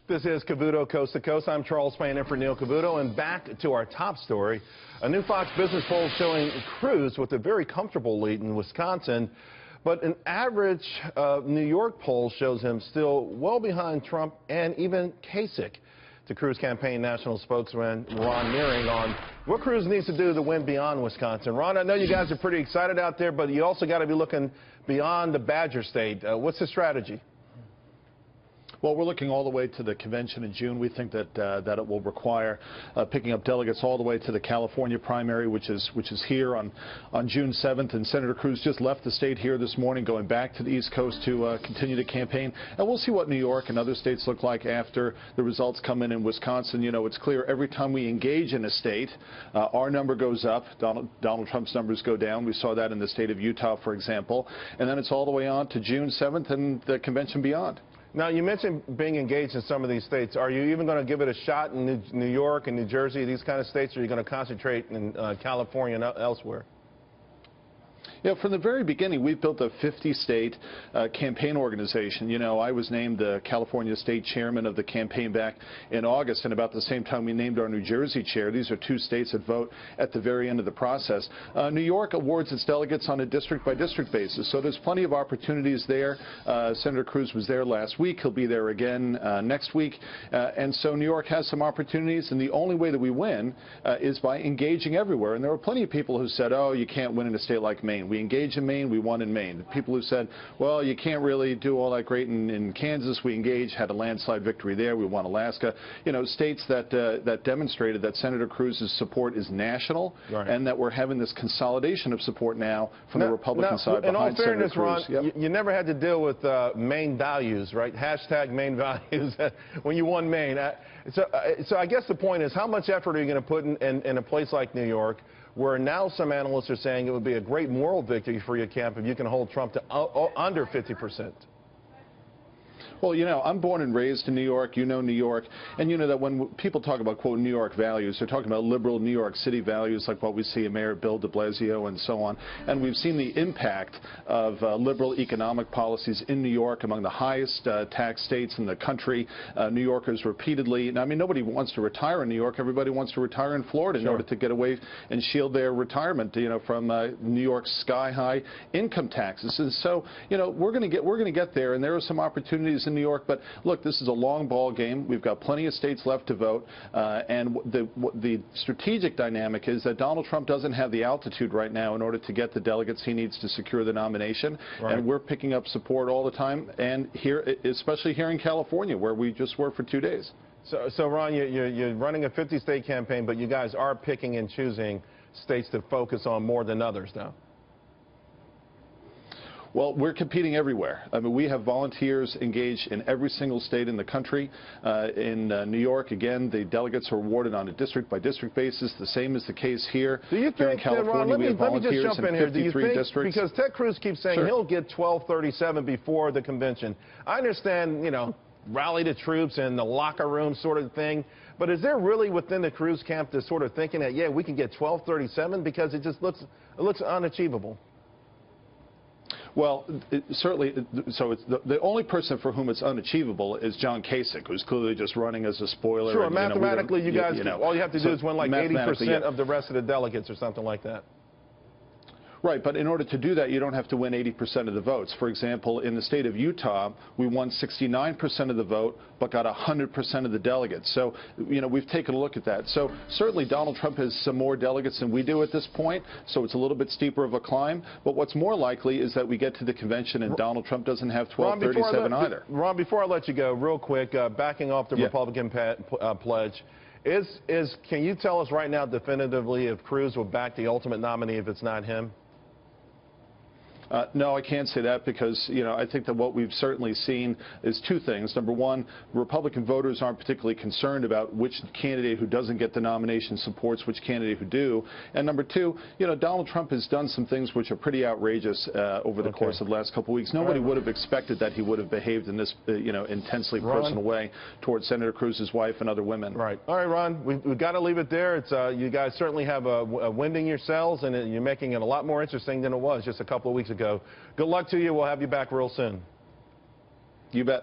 This is Cavuto Coast to Coast. I'm Charles Payne in for Neil Cavuto. And back to our top story. A new Fox Business poll showing Cruz with a very comfortable lead in Wisconsin. But an average New York poll shows him still well behind Trump and even Kasich. To Cruz campaign national spokesman Ron Nehring on what Cruz needs to do to win beyond Wisconsin. Ron, I know you guys are pretty excited out there, but you also got to be looking beyond the Badger State. What's the strategy? Well, we're looking all the way to the convention in June. We think that that it will require picking up delegates all the way to the California primary, which is here on June 7th. And Senator Cruz just left the state here this morning, going back to the East Coast to continue to campaign. And we'll see what New York and other states look like after the results come in Wisconsin. You know, it's clear every time we engage in a state, our number goes up. Donald Trump's numbers go down. We saw that in the state of Utah, for example. And then it's all the way on to June 7th and the convention beyond. Now, you mentioned being engaged in some of these states. Are you even going to give it a shot in New York and New Jersey, these kind of states, or are you going to concentrate in California and elsewhere? Yeah, from the very beginning, we've built a 50-state campaign organization. You know, I was named the California state chairman of the campaign back in August, and about the same time we named our New Jersey chair. These are two states that vote at the very end of the process. New York awards its delegates on a district-by-district basis, so there's plenty of opportunities there. Senator Cruz was there last week. He'll be there again next week. And so New York has some opportunities, and the only way that we win is by engaging everywhere. And there were plenty of people who said, oh, you can't win in a state like Maine. We engaged in Maine, we won in Maine. People who said, well, you can't really do all that great in Kansas, we engaged, had a landslide victory there, we won Alaska. You know, states that demonstrated that Senator Cruz's support is national, right, and that we're having this consolidation of support now from the Republican side behind Senator Cruz. In all fairness, Ron, you never had to deal with Maine values, right? Hashtag Maine values when you won Maine. So I guess the point is, how much effort are you going to put in a place like New York, where now some analysts are saying it would be a great moral victory for your camp if you can hold Trump to under 50%? Well, you know, I'm born and raised in New York. You know New York. And you know that when people talk about, quote, New York values, they're talking about liberal New York City values, like what we see in Mayor Bill de Blasio and so on. And we've seen the impact of liberal economic policies in New York, among the highest tax states in the country. New Yorkers repeatedly, I mean, nobody wants to retire in New York. Everybody wants to retire in Florida in order to get away and shield their retirement, you know, from New York's sky-high income taxes. And so, you know, we're going to get there, and there are some opportunities in New York. But look, this is a long ball game. We've got plenty of states left to vote, and the strategic dynamic is that Donald Trump doesn't have the altitude right now in order to get the delegates he needs to secure the nomination. Right. And we're picking up support all the time, and here, especially here in California, where we just were for 2 days. So Ron, you're running a 50-state campaign, but you guys are picking and choosing states to focus on more than others now. Well, we're competing everywhere. I mean, we have volunteers engaged in every single state in the country. In New York, again, the delegates are awarded on a district-by-district basis. The same is the case here. Do you think, in California, Ron, we have volunteers in 53 districts. Because Ted Cruz keeps saying he'll get 1237 before the convention. I understand, you know, rally the troops and the locker room sort of thing. But is there really within the Cruz camp this sort of thinking that, yeah, we can get 1237, because it just looks unachievable? Well, certainly, so it's the only person for whom it's unachievable is John Kasich, who's clearly just running as a spoiler. Sure, and, mathematically, you guys, all you have to do is win like 80% of the rest of the delegates or something like that. Right, but in order to do that, you don't have to win 80% of the votes. For example, in the state of Utah, we won 69% of the vote, but got 100% of the delegates. So, you know, we've taken a look at that. So certainly Donald Trump has some more delegates than we do at this point, so it's a little bit steeper of a climb. But what's more likely is that we get to the convention and Donald Trump doesn't have 1237 either. Ron, before I let you go, real quick, backing off the Republican pledge, can you tell us right now definitively if Cruz will back the ultimate nominee if it's not him? No, I can't say that, because, you know, I think that what we've certainly seen is two things. Number one, Republican voters aren't particularly concerned about which candidate who doesn't get the nomination supports which candidate who do. And number two, you know, Donald Trump has done some things which are pretty outrageous over the course of the last couple of weeks. Nobody would have expected that he would have behaved in this, you know, intensely personal way towards Senator Cruz's wife and other women. Right. All right, Ron, we've got to leave it there. It's you guys certainly have a wind in your sails, and you're making it a lot more interesting than it was just a couple of weeks ago. Good luck to you. We'll have you back real soon. You bet.